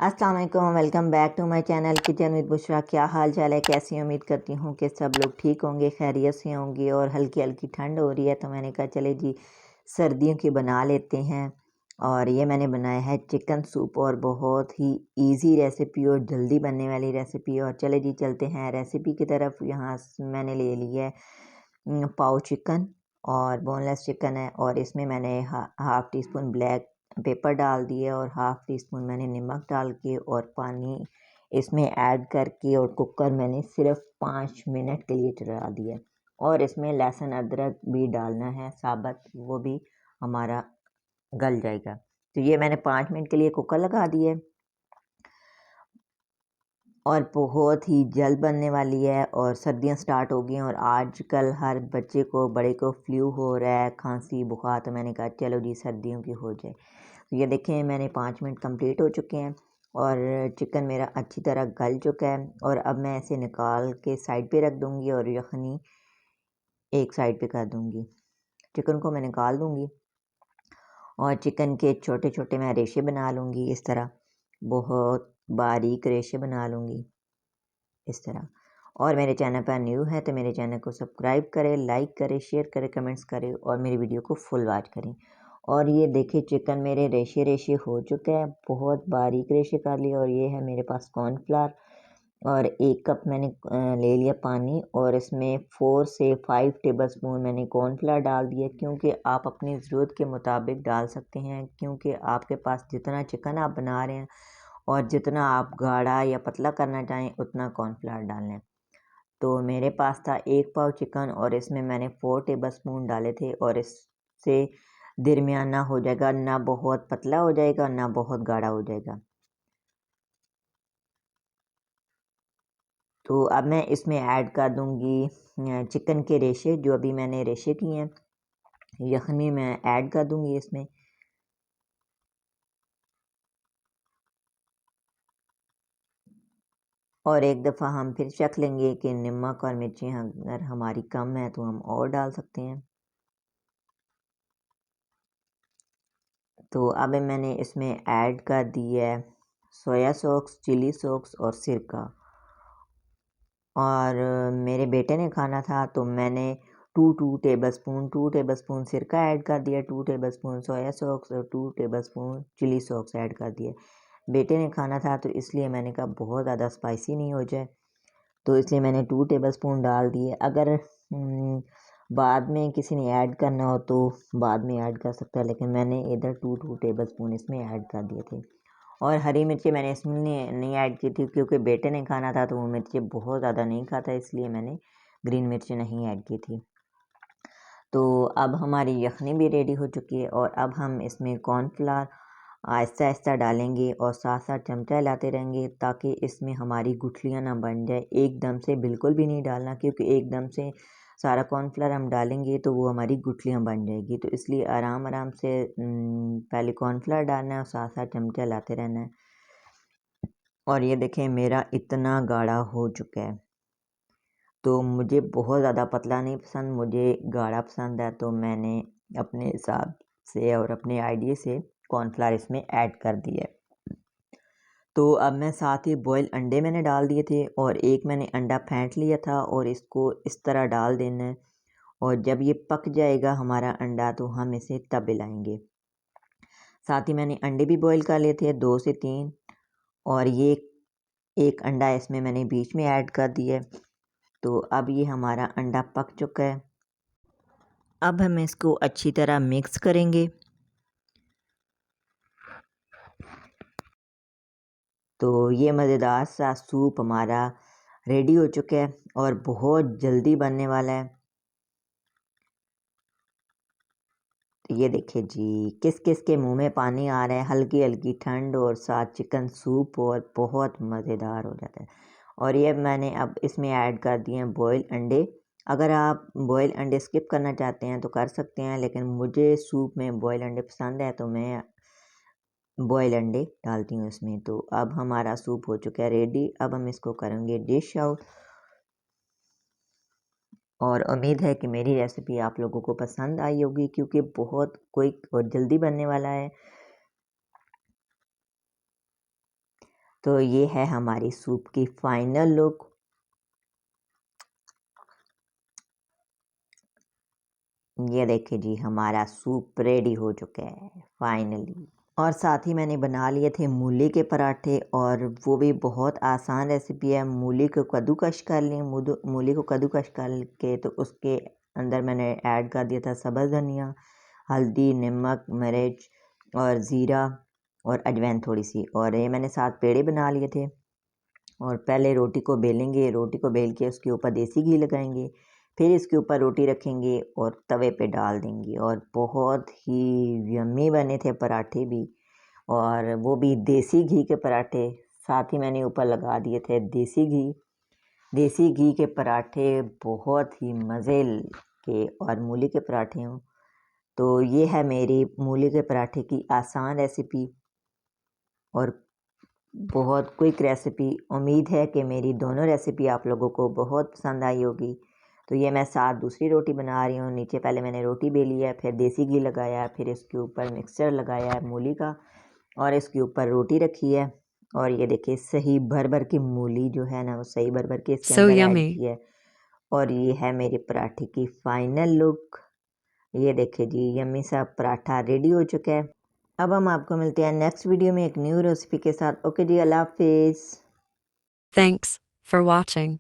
अस्सलाम वालेकुम, welcome back to my channel kitchen with Bushra. क्या हाल चाल है, कैसी उम्मीद करती हूँ कि सब लोग ठीक होंगे, खैरियत से होंगे। और हल्की हल्की ठंड हो रही है तो मैंने कहा चले जी सर्दियों की बना लेते हैं। और ये मैंने बनाया है चिकन सूप, और बहुत ही इजी रेसिपी और जल्दी बनने वाली रेसिपी। और चले जी चलते हैं रेसिपी की तरफ। यहाँ मैंने ले लिया है पाव चिकन, और बोनलेस चिकन है। और इसमें मैंने half tea spoon black pepper डाल दिए और हाफ़ टी स्पून मैंने नमक डाल के और पानी इसमें ऐड करके और कुकर मैंने सिर्फ 5 मिनट के लिए चला दिया। और इसमें लहसुन अदरक भी डालना है साबुत, वो भी हमारा गल जाएगा। तो ये मैंने 5 मिनट के लिए कुकर लगा दिए और बहुत ही जल्द बनने वाली है। और सर्दियां स्टार्ट हो गई हैं और आजकल हर बच्चे को बड़े को फ्लू हो रहा है, खांसी बुखार। तो मैंने कहा चलो जी सर्दियों की हो जाए। तो ये देखें मैंने 5 मिनट कंप्लीट हो चुके हैं और चिकन मेरा अच्छी तरह गल चुका है। और अब मैं इसे निकाल के साइड पे रख दूंगी और यखनी एक साइड पे कर दूंगी। चिकन को मैं निकाल दूंगी और चिकन के छोटे छोटे मैं रेशे बना लूँगी। इस तरह बहुत बारीक रेशे बना लूँगी इस तरह। और मेरे चैनल पर न्यू है तो मेरे चैनल को सब्सक्राइब करें, लाइक करें, शेयर करें, कमेंट्स करें और मेरी वीडियो को फुल वॉच करें। और ये देखिए चिकन मेरे रेशे रेशे हो चुके हैं, बहुत बारीक रेशे कर लिए। और ये है मेरे पास कॉर्नफ्लावर और 1 कप मैंने ले लिया पानी और इसमें 4 से 5 टेबलस्पून मैंने कॉर्नफ्लावर डाल दिया, क्योंकि आप अपनी ज़रूरत के मुताबिक डाल सकते हैं, क्योंकि आपके पास जितना चिकन आप बना रहे हैं और जितना आप गाढ़ा या पतला करना चाहें उतना कॉर्नफ्लावर डालना है। तो मेरे पास था 1 पाव चिकन और इसमें मैंने 4 टेबलस्पून डाले थे। और इससे दरमियाना हो जाएगा, ना बहुत पतला हो जाएगा ना बहुत गाढ़ा हो जाएगा। तो अब मैं इसमें ऐड कर दूंगी चिकन के रेशे, जो अभी मैंने रेशे किए हैं यखनी मैं ऐड कर दूंगी इसमें। और एक दफ़ा हम फिर चख लेंगे कि नमक और मिर्ची अगर हमारी कम है तो हम और डाल सकते हैं। तो अब मैंने इसमें ऐड कर दी है सोया सॉस, चिली सॉस और सिरका। और मेरे बेटे ने खाना था तो मैंने 2 टेबलस्पून सिरका ऐड कर दिया, 2 टेबलस्पून सोया सॉस और 2 टेबलस्पून चिली सॉस ऐड कर दिया। बेटे ने खाना था तो इसलिए मैंने कहा बहुत ज़्यादा स्पाइसी नहीं हो जाए, तो इसलिए मैंने 2 टेबलस्पून डाल दिए। अगर बाद में किसी ने ऐड करना हो तो बाद में ऐड कर सकता है, लेकिन मैंने इधर 2 टेबलस्पून इसमें ऐड कर दिए थे। और हरी मिर्ची मैंने इसमें नहीं ऐड की थी, क्योंकि बेटे ने खाना था तो वो मिर्ची बहुत ज़्यादा नहीं खाता, इसलिए मैंने ग्रीन मिर्ची नहीं ऐड की थी। तो अब हमारी यखनी भी रेडी हो चुकी है और अब हम इसमें कॉर्नफ्लावर आहिस्ता आहिस्ता डालेंगे और साथ साथ चमचा हिलाते रहेंगे, ताकि इसमें हमारी गुठलियाँ ना बन जाए। एकदम से बिल्कुल भी नहीं डालना, क्योंकि एकदम से सारा कॉर्नफ्लावर हम डालेंगे तो वो हमारी गुठलियाँ बन जाएगी। तो इसलिए आराम आराम से पहले कॉर्नफ्लावर डालना है और साथ साथ चमचा हिलाते रहना है। और ये देखें मेरा इतना गाढ़ा हो चुका है। तो मुझे बहुत ज़्यादा पतला नहीं पसंद, मुझे गाढ़ा पसंद है। तो मैंने अपने हिसाब से और अपने आइडिया से कॉर्नफ्लावर इसमें ऐड कर दिया है। तो अब मैं साथ ही बॉयल अंडे मैंने डाल दिए थे और एक मैंने अंडा फेंट लिया था और इसको इस तरह डाल देना है। और जब ये पक जाएगा हमारा अंडा तो हम इसे तब हिलाएंगे। साथ ही मैंने अंडे भी बॉईल कर लिए थे 2 से 3, और ये एक अंडा इसमें मैंने बीच में ऐड कर दिया। तो अब ये हमारा अंडा पक चुका है। अब हम इसको अच्छी तरह मिक्स करेंगे। तो ये मज़ेदार सा सूप हमारा रेडी हो चुका है और बहुत जल्दी बनने वाला है। तो ये देखिए जी किस किस के मुंह में पानी आ रहा है, हल्की हल्की ठंड और साथ चिकन सूप, और बहुत मज़ेदार हो जाता है। और ये मैंने अब इसमें ऐड कर दिए हैं बॉयल अंडे। अगर आप बॉयल अंडे स्किप करना चाहते हैं तो कर सकते हैं, लेकिन मुझे सूप में बॉयल अंडे पसंद है तो मैं बॉयल अंडे डालती हूँ इसमें। तो अब हमारा सूप हो चुका है रेडी। अब हम इसको करेंगे डिश आउट। और उम्मीद है कि मेरी रेसिपी आप लोगों को पसंद आई होगी, क्योंकि बहुत क्विक और जल्दी बनने वाला है। तो ये है हमारी सूप की फाइनल लुक। ये देखिए जी, हमारा सूप रेडी हो चुका है फाइनली। और साथ ही मैंने बना लिए थे मूली के पराठे, और वो भी बहुत आसान रेसिपी है। मूली को कद्दूकश कर लें, मूली को कद्दूकश कर के तो उसके अंदर मैंने ऐड कर दिया था सब्ज़ धनिया, हल्दी, नमक, मिर्च और ज़ीरा और अजवाइन थोड़ी सी, और ये मैंने 7 पेड़े बना लिए थे। और पहले रोटी को बेलेंगे, रोटी को बेल के उसके ऊपर देसी घी लगाएंगे, फिर इसके ऊपर रोटी रखेंगे और तवे पे डाल देंगे, और बहुत ही यम्मी बने थे पराठे भी, और वो भी देसी घी के पराठे। साथ ही मैंने ऊपर लगा दिए थे देसी घी। देसी घी के पराठे बहुत ही मज़े के और मूली के पराठे हों। तो ये है मेरी मूली के पराठे की आसान रेसिपी और बहुत क्विक रेसिपी। उम्मीद है कि मेरी दोनों रेसिपी आप लोगों को बहुत पसंद आई होगी। तो ये मैं साथ दूसरी रोटी बना रही हूँ। नीचे पहले मैंने रोटी बेली है, फिर देसी घी लगाया, फिर इसके ऊपर मिक्सचर लगाया है मूली का, और इसके ऊपर रोटी रखी है। और ये देखिए, सही भर भर की मूली जो है ना, वो सही भर भर के इसके So अंदर ऐड yummy. की है। और ये है मेरे पराठे की फाइनल लुक। ये देखिए जी, यम्मी सा पराठा रेडी हो चुका है। अब हम आपको मिलते हैं नेक्स्ट वीडियो में एक न्यू रेसिपी के साथ। ओके जी, अल्लाह हाफिज़। Thanks for watching.